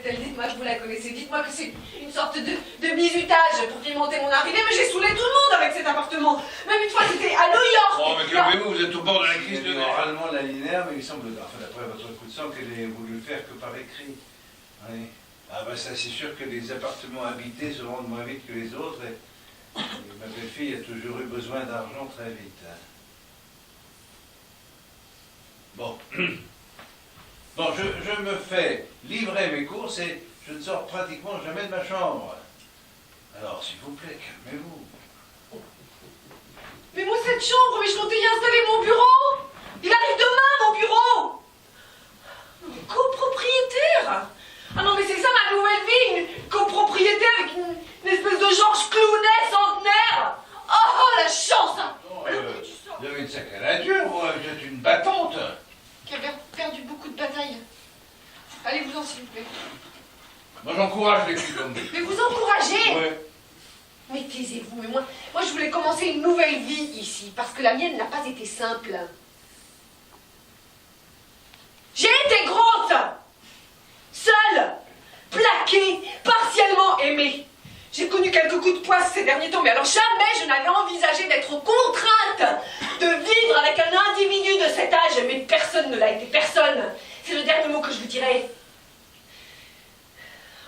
c'est-elle? Dites-moi que vous la connaissez. Dites-moi que c'est une sorte de bizutage pour pimenter mon arrivée. Mais j'ai saoulé tout le monde avec cet appartement. Même une fois, c'était à New York. Oh, mais calmez-vous, vous êtes au bord de la crise de nerfs. Moralement l'alinéa, mais il semble, enfin, d'après votre coup de sang, qu'elle ait voulu le faire que par écrit. Oui. Ah ben ça, c'est sûr que les appartements habités se rendent moins vite que les autres. Et ma belle-fille a toujours eu besoin d'argent très vite. Hein. Bon. Bon, je me fais livrer mes courses et je ne sors pratiquement jamais de ma chambre. Alors, s'il vous plaît, calmez-vous. Mais moi, cette chambre, mais je comptais y installer mon bureau. Il arrive demain, mon bureau. Copropriétaire. Ah non, mais c'est ça ma nouvelle vie, une copropriétaire avec une espèce de Georges Clooney centenaire. Oh, la chance, hein. Oh, vous avez une sacrée nature, vous êtes une battante. Qui a perdu beaucoup de batailles. Allez-vous-en, s'il vous plaît. Moi, j'encourage les filles comme vous. Mais vous encouragez. Ouais. Mais taisez-vous, mais moi, je voulais commencer une nouvelle vie ici, parce que la mienne n'a pas été simple. J'ai été grosse, seule, plaquée, partiellement aimée. J'ai connu quelques coups de poisse ces derniers temps, mais alors jamais je n'avais envisagé d'être contrainte de vivre avec un individu de cet âge, mais personne ne l'a été, personne. C'est le dernier mot que je vous dirai.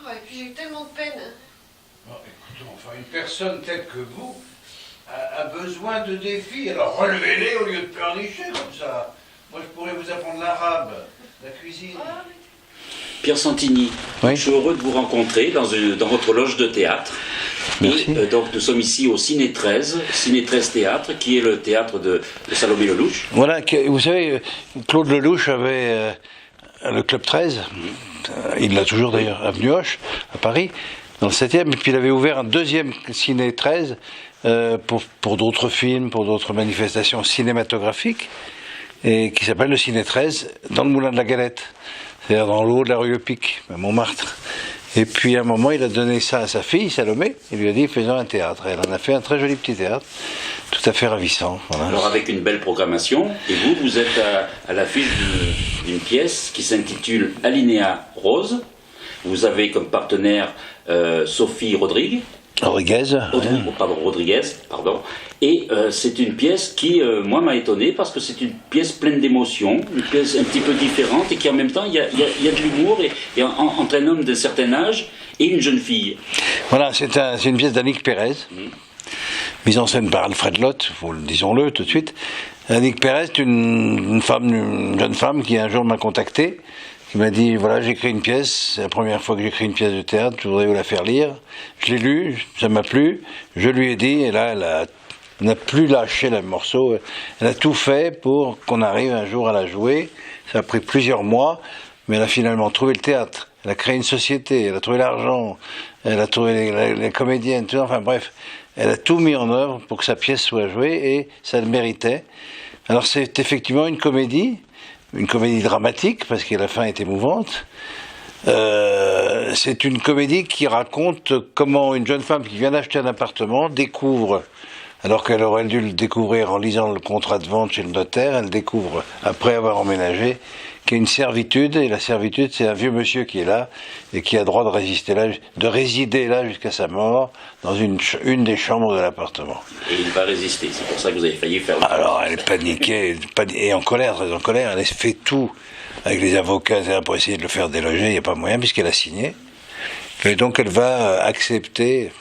Oh, et puis j'ai eu tellement de peine. Bon, écoutez, enfin, une personne telle que vous a besoin de défis. Alors relevez-les au lieu de pleurnicher comme ça. Moi, je pourrais vous apprendre l'arabe, la cuisine. Pierre Santini, Oui. je suis heureux de vous rencontrer dans votre loge de théâtre. Merci. Et donc nous sommes ici au Ciné 13 Théâtre, qui est le théâtre de Salomé Lelouch. Voilà, vous savez, Claude Lelouch avait le Club 13, il l'a toujours d'ailleurs, avenue Hoche, à Paris, dans le 7e, et puis il avait ouvert un deuxième Ciné 13 pour d'autres films, pour d'autres manifestations cinématographiques, et qui s'appelle le Ciné 13, dans le Moulin de la Galette, c'est-à-dire dans le haut de la rue Le Pic, à Montmartre. Et puis à un moment, il a donné ça à sa fille, Salomé, il lui a dit, faisons un théâtre. Et elle en a fait un très joli petit théâtre, tout à fait ravissant. Voilà. Alors avec une belle programmation, et vous êtes à l'affiche d'une pièce qui s'intitule Alinéa Rose. Vous avez comme partenaire Sophie Rodriguez. Rodriguez. Rodriguez, pardon. Et c'est une pièce qui, moi, m'a étonné parce que c'est une pièce pleine d'émotions, une pièce un petit peu différente et qui en même temps, il y a de l'humour et entre un homme d'un certain âge et une jeune fille. Voilà, c'est une pièce d'Annick Pérez, mise en scène par Alfred Lotte, disons-le tout de suite. Annick Pérez est une jeune femme qui un jour m'a contacté, qui m'a dit, voilà, j'écris une pièce, c'est la première fois que j'écris une pièce de théâtre, je voudrais vous la faire lire. Je l'ai lue, ça m'a plu, je lui ai dit, et là, elle n'a plus lâché le morceau, elle a tout fait pour qu'on arrive un jour à la jouer. Ça a pris plusieurs mois, mais elle a finalement trouvé le théâtre, elle a créé une société, elle a trouvé l'argent, elle a trouvé les comédiennes, tout, enfin bref, elle a tout mis en œuvre pour que sa pièce soit jouée et ça le méritait. Alors c'est effectivement une comédie dramatique, parce que la fin est émouvante. C'est une comédie qui raconte comment une jeune femme qui vient d'acheter un appartement découvre, alors qu'elle aurait dû le découvrir en lisant le contrat de vente chez le notaire, elle découvre, après avoir emménagé, qu'il y a une servitude, et la servitude, c'est un vieux monsieur qui est là, et qui a droit de résider là jusqu'à sa mort, dans une des chambres de l'appartement. Et il va résister, c'est pour ça que vous avez failli faire... Alors, elle est paniquée, et en colère, très en colère, elle fait tout avec les avocats pour essayer de le faire déloger, il n'y a pas moyen, puisqu'elle a signé. Et donc, elle va accepter,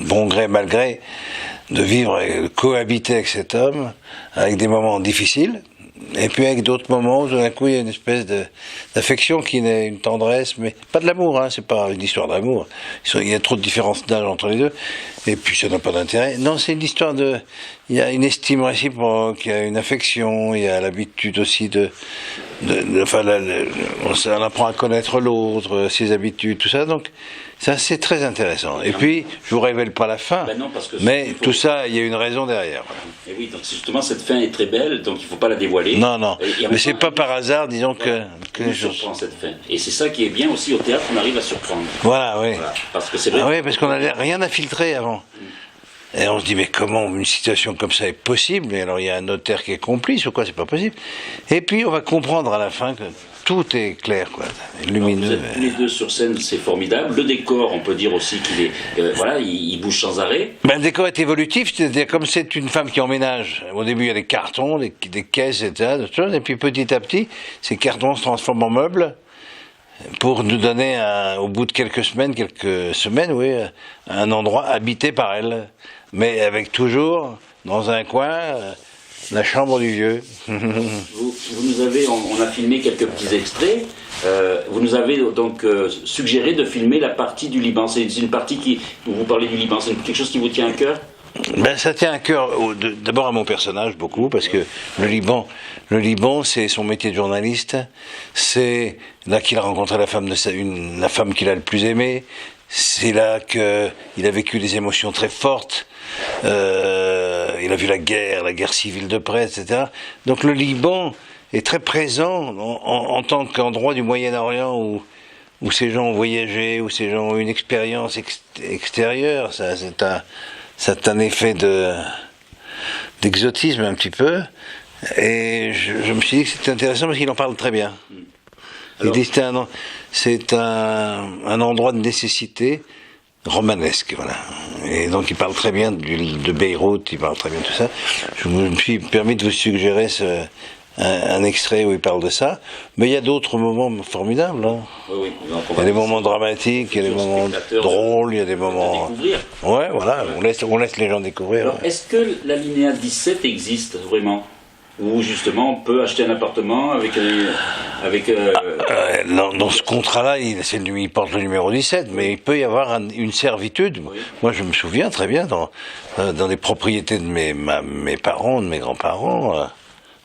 bon gré, mal gré, de vivre, de cohabiter avec cet homme, avec des moments difficiles, et puis avec d'autres moments où tout d'un coup il y a une espèce d'affection qui naît, une tendresse, mais pas de l'amour, hein, c'est pas une histoire d'amour. Il y a trop de différences d'âge entre les deux, et puis ça n'a pas d'intérêt. Non, c'est une histoire il y a une estime réciproque, il y a une affection, il y a l'habitude aussi on apprend à connaître l'autre, ses habitudes, tout ça, donc c'est très intéressant. Et puis, je vous révèle pas la fin, Ben non, parce que mais tout ça, il y a une raison derrière. Voilà. Et oui, donc justement, cette fin est très belle, donc il ne faut pas la dévoiler. Non, Et en mais même c'est temps, pas par hasard, disons voilà, que nous surprend cette fin. Et c'est ça qui est bien aussi au théâtre, on arrive à surprendre. Voilà, oui. Voilà, parce que c'est vrai. Ah oui, parce qu'on n'a rien à filtrer avant. Et on se dit, mais comment une situation comme ça est possible? Et alors il y a un notaire qui est complice ou quoi, c'est pas possible. Et puis on va comprendre à la fin que tout est clair, quoi, Vous lumineux. êtes tous les deux sur scène, c'est formidable. Le décor, on peut dire aussi qu'il est, voilà, il bouge sans arrêt. Ben, le décor est évolutif, c'est-à-dire comme c'est une femme qui emménage, au début il y a des cartons, des caisses, etc., d'autres choses, et puis petit à petit, ces cartons se transforment en meubles pour nous donner, au bout de quelques semaines, oui, un endroit habité par elle, mais avec toujours, dans un coin, la chambre du vieux. Vous nous avez, on a filmé quelques petits extraits. Vous nous avez donc suggéré de filmer la partie du Liban. C'est une partie où vous parlez du Liban. C'est quelque chose qui vous tient à cœur? Ben, ça tient à cœur d'abord à mon personnage beaucoup, parce que le Liban, c'est son métier de journaliste. C'est là qu'il a rencontré la femme qu'il a le plus aimée. C'est là qu'il a vécu des émotions très fortes. Il a vu la guerre civile de près, etc. Donc le Liban est très présent en tant qu'endroit du Moyen-Orient où ces gens ont voyagé, où ces gens ont eu une expérience extérieure. C'est un effet d'exotisme un petit peu. Et je me suis dit que c'était intéressant parce qu'il en parle très bien. Alors, il dit que c'est un endroit de nécessité romanesque, voilà. Et donc il parle très bien de Beyrouth, il parle très bien de tout ça. Je me suis permis de vous suggérer un extrait où il parle de ça, mais il y a d'autres moments formidables. Hein. Oui, il y a des moments dramatiques, il y a des moments drôles, il y a des moments... Ouais, voilà, on laisse les gens découvrir. Alors, est-ce que l'alinéa 17 existe vraiment? Ou justement on peut acheter un appartement avec dans ce contrat-là, il porte le numéro 17, mais il peut y avoir une servitude. Oui. Moi, je me souviens très bien, dans les propriétés de mes parents, de mes grands-parents,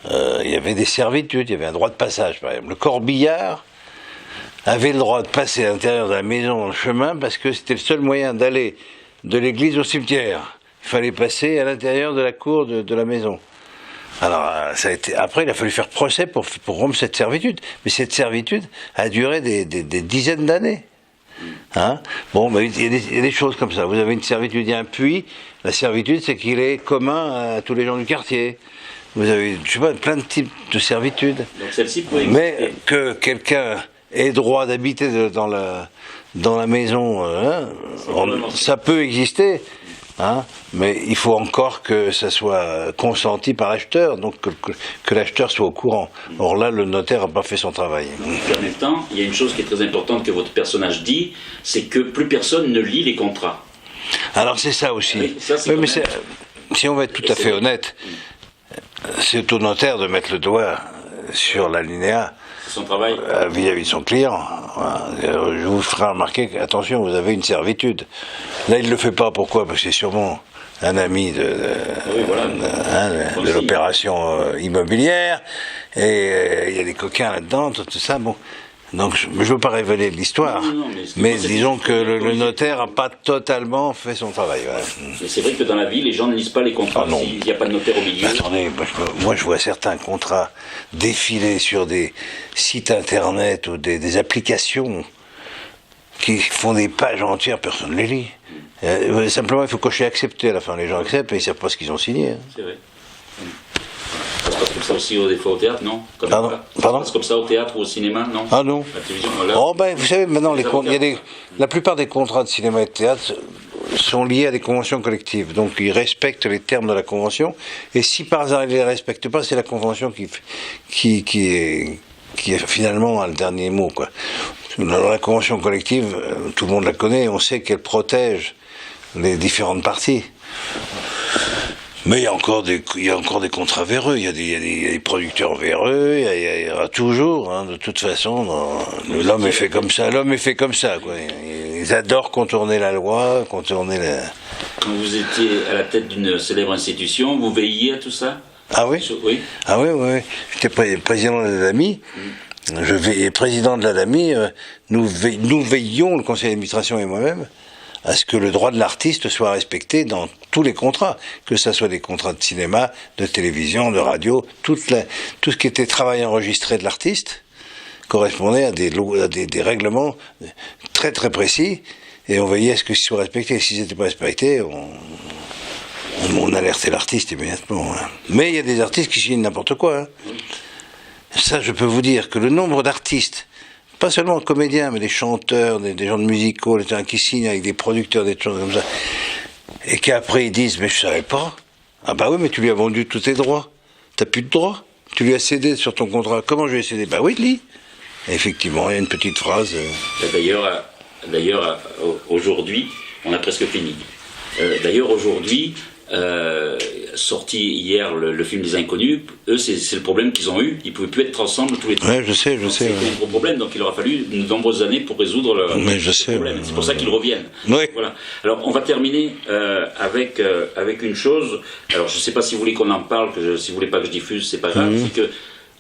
il y avait des servitudes, il y avait un droit de passage, par exemple. Le corbillard avait le droit de passer à l'intérieur de la maison, dans le chemin, parce que c'était le seul moyen d'aller de l'église au cimetière. Il fallait passer à l'intérieur de la cour de la maison. Alors, après, il a fallu faire procès pour rompre cette servitude. Mais cette servitude a duré des dizaines d'années. Hein? Bon, ben, il y a des choses comme ça. Vous avez une servitude, il y a un puits. La servitude, c'est qu'il est commun à tous les gens du quartier. Vous avez, je sais pas, plein de types de servitudes. Donc celle-ci peut exister. Mais que quelqu'un ait droit d'habiter dans la maison, ça peut exister. Hein, mais il faut encore que ça soit consenti par l'acheteur, donc que l'acheteur soit au courant. Or là, le notaire n'a pas fait son travail. En même temps, il y a une chose qui est très importante que votre personnage dit, c'est que plus personne ne lit les contrats. Alors c'est ça aussi. Oui, ça, mais si on va être tout à fait honnête, c'est au notaire de mettre le doigt sur l'alinéa. Son travail vis-à-vis de son client. Je vous ferai remarquer attention, vous avez une servitude. Là, il ne le fait pas. Pourquoi? Parce que c'est sûrement un ami de l'opération immobilière, et il y a des coquins là-dedans, tout ça. Bon. Donc, je ne veux pas révéler l'histoire, mais disons que le notaire n'a pas totalement fait son travail. Voilà. Mais c'est vrai que dans la vie, les gens ne lisent pas les contrats s'il n'y a pas de notaire au milieu. Attendez, moi je vois certains contrats défiler sur des sites internet ou des applications qui font des pages entières, personne ne les lit. Simplement, il faut cocher accepter à la fin. Les gens acceptent et ils ne savent pas ce qu'ils ont signé. Hein. C'est vrai. Ça se passe comme ça aussi des fois au théâtre, non? Pardon? Ça se passe comme ça au théâtre ou au cinéma, non? Ah non. La télévision, oh ben, vous savez, maintenant, la plupart des contrats de cinéma et de théâtre sont liés à des conventions collectives. Donc, ils respectent les termes de la convention. Et si par hasard ils ne les respectent pas, c'est la convention qui est finalement le dernier mot, quoi. Dans la convention collective, tout le monde la connaît, on sait qu'elle protège les différentes parties. Mais il y a encore des contrats véreux, il y a des producteurs véreux, il y aura toujours, hein, de toute façon, l'homme est fait comme ça, quoi. Ils adorent contourner la loi, contourner la... Quand vous étiez à la tête d'une célèbre institution, vous veilliez à tout ça? Ah oui? Oui. Ah oui. J'étais président de l'ADAMI. Président de l'ADAMI, nous veillions, le conseil d'administration et moi-même, à ce que le droit de l'artiste soit respecté dans tous les contrats, que ce soit des contrats de cinéma, de télévision, de radio, tout ce qui était travail enregistré de l'artiste correspondait à des règlements très très précis, et on veillait à ce qu'ils soient respectés. Et s'ils n'étaient pas respectés, on alertait l'artiste immédiatement. Hein. Mais il y a des artistes qui signent n'importe quoi. Hein. Ça, je peux vous dire que le nombre d'artistes, pas seulement comédiens, mais des chanteurs, des gens de musicaux, des gens qui signent avec des producteurs, des choses comme ça, et qu'après ils disent, mais je savais pas. Ah bah oui, mais tu lui as vendu tous tes droits. T'as plus de droits. Tu lui as cédé sur ton contrat. Comment je lui ai cédé? Bah oui, lis. Effectivement, il y a une petite phrase. D'ailleurs, aujourd'hui, on a presque fini. D'ailleurs, aujourd'hui, sorti hier le film des Inconnus, eux, c'est le problème qu'ils ont eu. Ils ne pouvaient plus être ensemble tous les trois. Ouais, je sais. C'était un gros problème, donc il aura fallu de nombreuses années pour résoudre le problème. C'est pour ça qu'ils reviennent. Oui. Voilà. Alors, on va terminer avec une chose. Alors, je ne sais pas si vous voulez qu'on en parle, si vous voulez pas que je diffuse, c'est pas grave. C'est que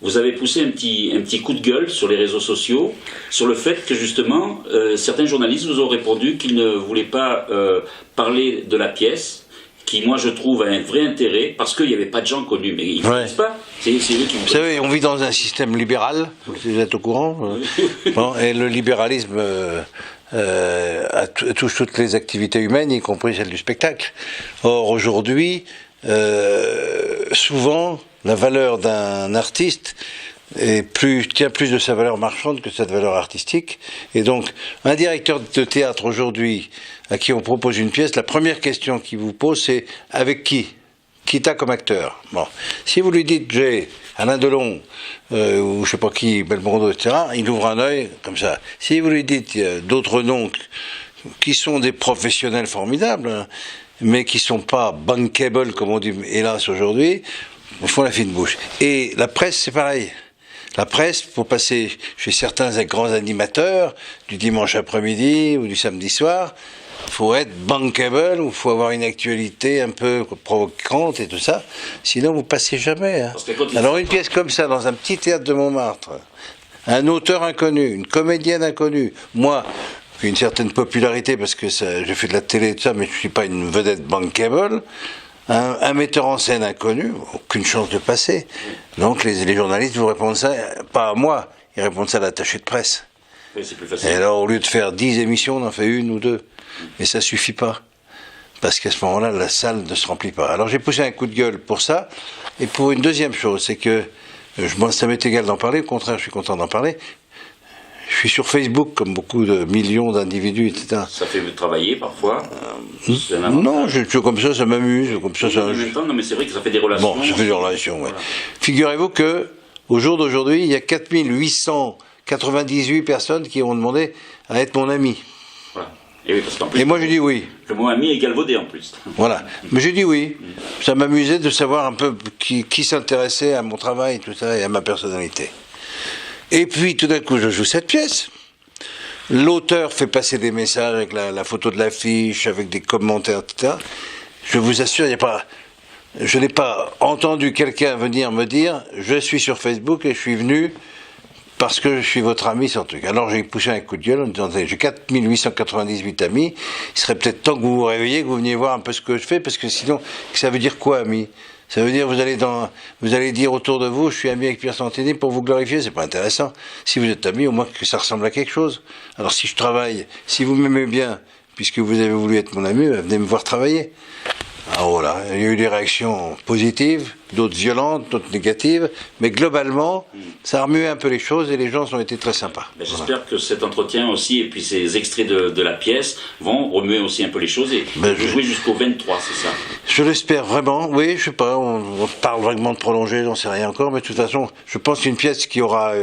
vous avez poussé un petit coup de gueule sur les réseaux sociaux sur le fait que justement certains journalistes vous ont répondu qu'ils ne voulaient pas parler de la pièce, qui moi je trouve a un vrai intérêt parce qu'il n'y avait pas de gens connus, mais ils ne connaissent pas. C'est eux qui vous savez, on vit dans un système libéral, vous êtes au courant bon, et le libéralisme touche toutes les activités humaines, y compris celle du spectacle. Or aujourd'hui, souvent, la valeur d'un artiste tient plus de sa valeur marchande que de sa valeur artistique. Et donc, un directeur de théâtre aujourd'hui, à qui on propose une pièce, la première question qu'il vous pose, c'est avec qui? Qui t'as comme acteur? Bon. Si vous lui dites, j'ai Alain Delon, ou je sais pas qui, Belmondo, etc., il ouvre un œil, comme ça. Si vous lui dites d'autres noms qui sont des professionnels formidables, hein, mais qui sont pas bankable, comme on dit, hélas, aujourd'hui, ils font la fine bouche. Et la presse, c'est pareil. La presse, pour passer chez certains grands animateurs, du dimanche après-midi ou du samedi soir, il faut être bankable, ou il faut avoir une actualité un peu provocante et tout ça. Sinon, vous passez jamais. Hein. Alors, une pièce comme ça, dans un petit théâtre de Montmartre, un auteur inconnu, une comédienne inconnue, moi, j'ai une certaine popularité parce que j'ai fait de la télé et tout ça, mais je ne suis pas une vedette bankable. Un metteur en scène inconnu, aucune chance de passer. Donc les journalistes vous répondent ça, pas à moi, ils répondent ça à l'attaché de presse. Oui, c'est plus facile. Et alors au lieu de faire 10 émissions, on en fait 1 ou 2. Et ça suffit pas. Parce qu'à ce moment-là, la salle ne se remplit pas. Alors j'ai poussé un coup de gueule pour ça. Et pour une deuxième chose, c'est que, moi ça m'est égal d'en parler, au contraire je suis content d'en parler. Je suis sur Facebook, comme beaucoup de millions d'individus, etc. Ça fait travailler parfois Non, comme ça m'amuse. Comme ça, non, mais c'est vrai que ça fait des relations. Bon, ça fait des relations, ouais. Figurez-vous que, au jour d'aujourd'hui, il y a 4898 personnes qui ont demandé à être mon ami. Voilà. Et, oui, parce qu'en plus, et moi, j'ai dit oui. Le mot ami est galvaudé en plus. Voilà. Mais j'ai dit oui. Ça m'amusait de savoir un peu qui s'intéressait à mon travail, tout ça, et à ma personnalité. Et puis, tout d'un coup, je joue cette pièce. L'auteur fait passer des messages avec la photo de l'affiche, avec des commentaires, etc. Je vous assure, je n'ai pas entendu quelqu'un venir me dire « Je suis sur Facebook et je suis venu parce que je suis votre ami sur truc ». Alors j'ai poussé un coup de gueule en disant « J'ai 4898 amis, il serait peut-être temps que vous vous réveilliez, que vous veniez voir un peu ce que je fais, parce que sinon, ça veut dire quoi, ami ? Ça veut dire vous allez dire autour de vous, je suis ami avec Pierre Santini pour vous glorifier, c'est pas intéressant. Si vous êtes ami, au moins que ça ressemble à quelque chose. Alors si je travaille, si vous m'aimez bien, puisque vous avez voulu être mon ami, venez me voir travailler. Alors voilà, il y a eu des réactions positives, d'autres violentes, d'autres négatives, mais globalement, ça a remué un peu les choses et les gens ont été très sympas. J'espère que cet entretien aussi, et puis ces extraits de la pièce, vont remuer aussi un peu les choses et jouer jusqu'au 23, c'est ça? Je l'espère vraiment, oui, je sais pas, on parle vraiment de prolonger, j'en sais rien encore, mais de toute façon, je pense qu'une pièce qui aura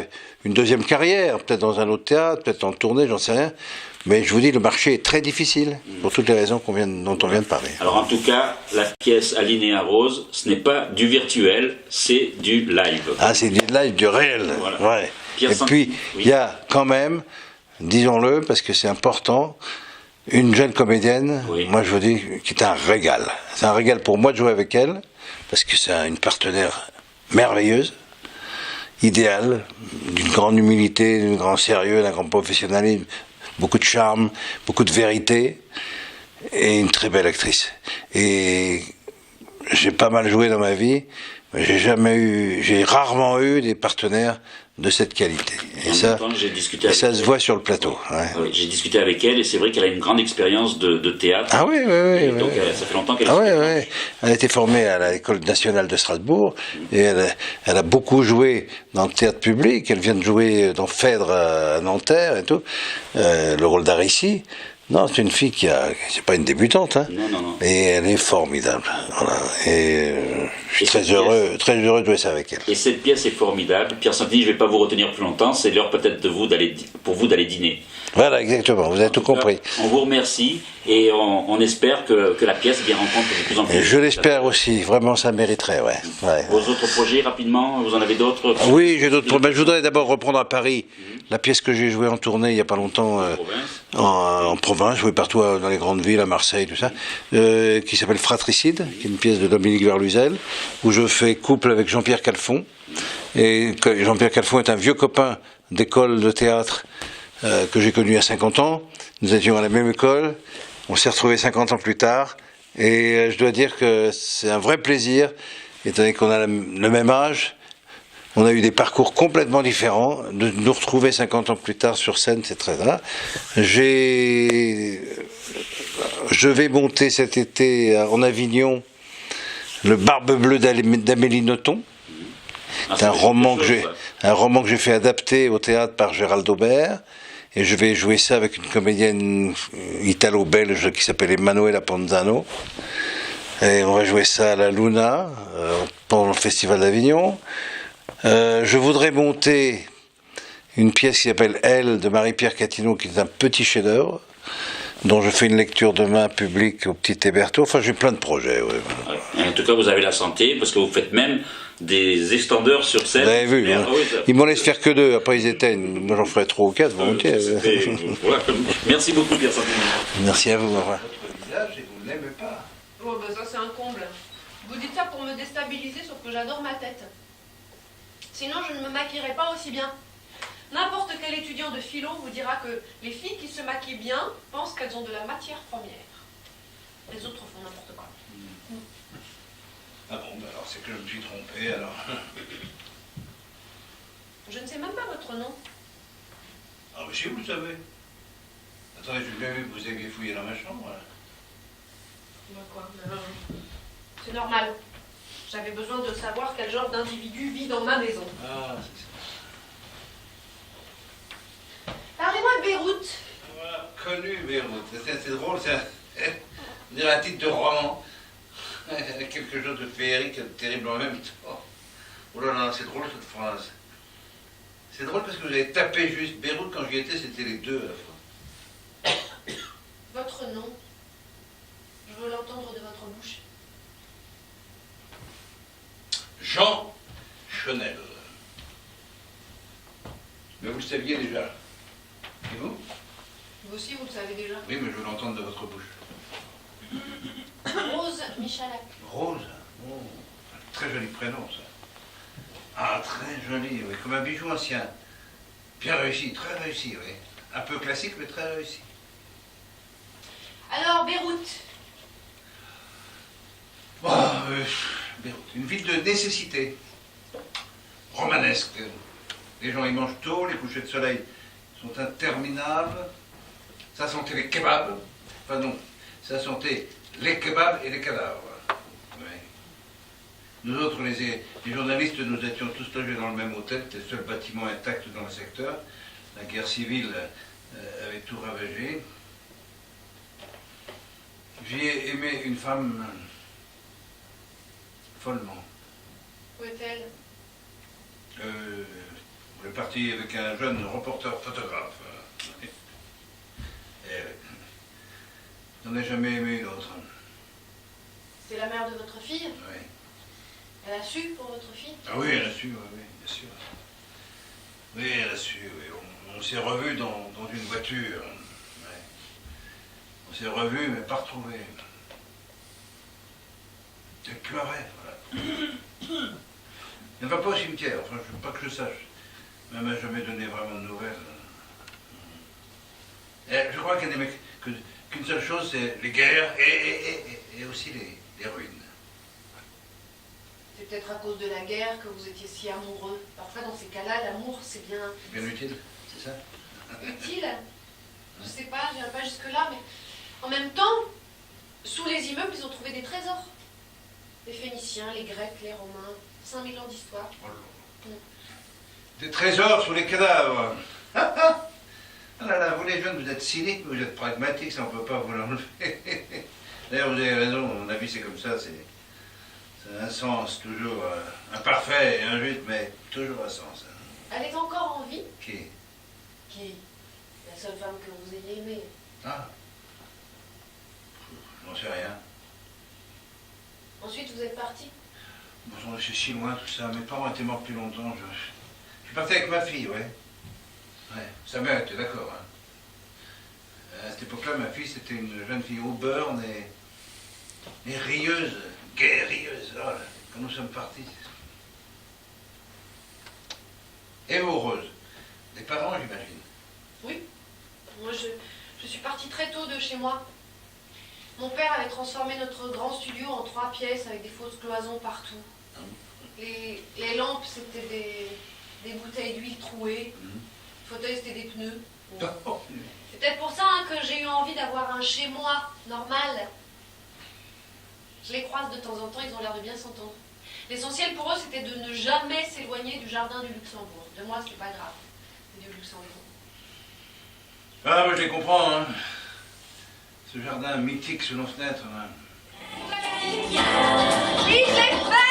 une deuxième carrière, peut-être dans un autre théâtre, peut-être en tournée, j'en sais rien. Mais je vous dis, le marché est très difficile, pour toutes les raisons dont on vient de parler. Alors en tout cas, la pièce Alinéa Rose, ce n'est pas du virtuel, c'est du live. Ah, c'est du live, du réel. Voilà. Ouais. Et puis, il y a quand même, disons-le, parce que c'est important, une jeune comédienne, moi je vous dis, qui est un régal. C'est un régal pour moi de jouer avec elle, parce que c'est une partenaire merveilleuse, idéale, d'une grande humilité, d'un grand sérieux, d'un grand professionnalisme, beaucoup de charme, beaucoup de vérité, et une très belle actrice. Et j'ai pas mal joué dans ma vie, j'ai rarement eu des partenaires de cette qualité. Et ça, j'ai discuté ça se voit sur le plateau. Ouais. Oui, j'ai discuté avec elle et c'est vrai qu'elle a une grande expérience de théâtre. Ah oui, oui, oui. Donc ça fait longtemps qu'elle. Ah oui, oui. Elle a été formée à l'École nationale de Strasbourg et elle a beaucoup joué dans le théâtre public. Elle vient de jouer dans Phèdre à Nanterre et tout, le rôle d'Aricie. Non, c'est une fille c'est pas une débutante, hein. Non, non, non. Et elle est formidable. Voilà. Et je suis très heureux de jouer ça avec elle. Et cette pièce est formidable. Pierre Santini, je ne vais pas vous retenir plus longtemps. C'est l'heure peut-être pour vous d'aller dîner. Voilà, exactement. Vous avez tout compris. On vous remercie et on espère que la pièce bien rencontre de plus en plus. Et je l'espère aussi. Vraiment, ça mériterait, ouais. Vos autres projets, rapidement, vous en avez d'autres? Oui, j'ai d'autres projets. Je voudrais d'abord reprendre à Paris la pièce que j'ai jouée en tournée il n'y a pas longtemps en province, jouée partout dans les grandes villes, à Marseille, tout ça, qui s'appelle Fratricide, qui est une pièce de Dominique Verluzel, où je fais couple avec Jean-Pierre Calfon. Et Jean-Pierre Calfon est un vieux copain d'école de théâtre que j'ai connu à 50 ans. Nous étions à la même école. On s'est retrouvés 50 ans plus tard. Et je dois dire que c'est un vrai plaisir, étant donné qu'on a le même âge. On a eu des parcours complètement différents. De nous retrouver 50 ans plus tard sur scène, c'est très rare. Je vais monter cet été en Avignon le Barbe Bleue d'Amélie Nothomb. C'est un roman que j'ai fait adapter au théâtre par Gérald Aubert. Et je vais jouer ça avec une comédienne italo-belge qui s'appelle Emanuela Ponzano. Et on va jouer ça à la Luna, pendant le Festival d'Avignon. Je voudrais monter une pièce qui s'appelle Elle de Marie-Pierre Catineau, qui est un petit chef-d'œuvre, dont je fais une lecture demain publique au Petit Héberto. Enfin, j'ai plein de projets. Ouais. En tout cas, vous avez la santé, parce que vous faites même des extendeurs sur scène. Vous avez vu, hein. Ils m'en laissent faire que 2, après ils éteignent. Moi j'en ferai 3 ou 4, volontiers. Merci beaucoup, Pierre Santini. Merci à vous. Au revoir. Votre visage et vous ne l'aimez pas. Oh, bah ça, c'est un comble. Vous dites ça pour me déstabiliser, sauf que j'adore ma tête. Sinon, je ne me maquillerai pas aussi bien. N'importe quel étudiant de philo vous dira que les filles qui se maquillent bien pensent qu'elles ont de la matière première. Les autres font n'importe quoi. Ah bon, bah alors c'est que je me suis trompé, alors. Je ne sais même pas votre nom. Ah, mais si vous le savez. Attendez, j'ai bien vu que vous aviez fouillé dans ma chambre. Bah quoi, c'est normal. J'avais besoin de savoir quel genre d'individu vit dans ma maison. Ah, c'est ça. Parlez-moi de Beyrouth. Voilà, connu, Beyrouth. C'est drôle, on dirait un titre de roman. Quelque chose de féerique et de terrible en même temps. Oh là là, c'est drôle cette phrase. C'est drôle parce que vous avez tapé juste Beyrouth quand j'y étais, c'était les deux à la fois. Votre nom, je veux l'entendre de votre bouche. Jean Chenel. Mais vous le saviez déjà. Et vous? Vous aussi, vous le savez déjà. Oui, mais je veux l'entendre de votre bouche. Rose Michalak. Rose? Oh, très joli prénom, ça. Ah, très joli, oui, comme un bijou ancien. Bien réussi, très réussi, oui. Un peu classique, mais très réussi. Alors, Beyrouth. Oh, Beyrouth, une ville de nécessité. Romanesque. Les gens y mangent tôt, les couchers de soleil sont interminables. Ça sentait les kebabs. Enfin non, ça sentait les kebabs et les cadavres. Oui. Nous autres, les journalistes, nous étions tous logés dans le même hôtel. C'était le seul bâtiment intact dans le secteur. La guerre civile avait tout ravagé. J'y ai aimé une femme follement. Où est-elle? On est parti avec un jeune reporter photographe. J'en ai jamais aimé une autre. C'est la mère de votre fille? Oui. Elle a su pour votre fille? Ah oui, elle a su, oui, bien sûr. Oui, elle a su, oui. On s'est revus dans une voiture. Ouais. On s'est revus, mais pas retrouvés. Elle pleurait, voilà. Elle ne va pas au cimetière, enfin, pas que je sache. Mais elle m'a jamais donné vraiment de nouvelles. Et je crois qu'elle n'aimait qu'une seule chose, c'est les guerres et aussi les ruines. C'est peut-être à cause de la guerre que vous étiez si amoureux. Parfois, dans ces cas-là, l'amour, c'est bien... C'est bien utile, c'est ça? Utile? Je sais pas, j'irai pas jusque-là, mais... En même temps, sous les immeubles, ils ont trouvé des trésors. Les Phéniciens, les Grecs, les Romains, 5000 ans d'histoire. Oh là là. Des trésors sous les cadavres. Ah là là, vous les jeunes, vous êtes cyniques, mais vous êtes pragmatiques, ça on ne peut pas vous l'enlever. D'ailleurs, vous avez raison, mon avis c'est comme ça, c'est un sens toujours imparfait et injuste, mais toujours un sens. Hein. Elle est encore en vie? Qui? Qui? La seule femme que vous ayez aimée. Ah. J'en sais rien. Ensuite, vous êtes parti? Bon, j'en ai fait si loin, tout ça. Mes parents étaient morts depuis longtemps. Je suis parti avec ma fille, ouais. Ouais. Sa mère était d'accord. Hein. À cette époque-là, ma fille, c'était une jeune fille au beurre et rieuse, gaie, rieuse. Oh là, quand nous sommes partis. Et heureuse. Des parents, j'imagine. Oui. Moi, je suis partie très tôt de chez moi. Mon père avait transformé notre grand studio en 3 pièces avec des fausses cloisons partout. Les lampes, c'était des bouteilles d'huile trouées. Les fauteuils, c'était des pneus. Bon. C'est peut-être pour ça hein, que j'ai eu envie d'avoir un chez-moi normal. Je les croise de temps en temps, ils ont l'air de bien s'entendre. L'essentiel pour eux, c'était de ne jamais s'éloigner du jardin du Luxembourg. De moi, c'est pas grave. C'est du Luxembourg. Ah, moi, je les comprends, hein. Ce jardin mythique sous nos fenêtres. Hein. Oui, je l'ai fait!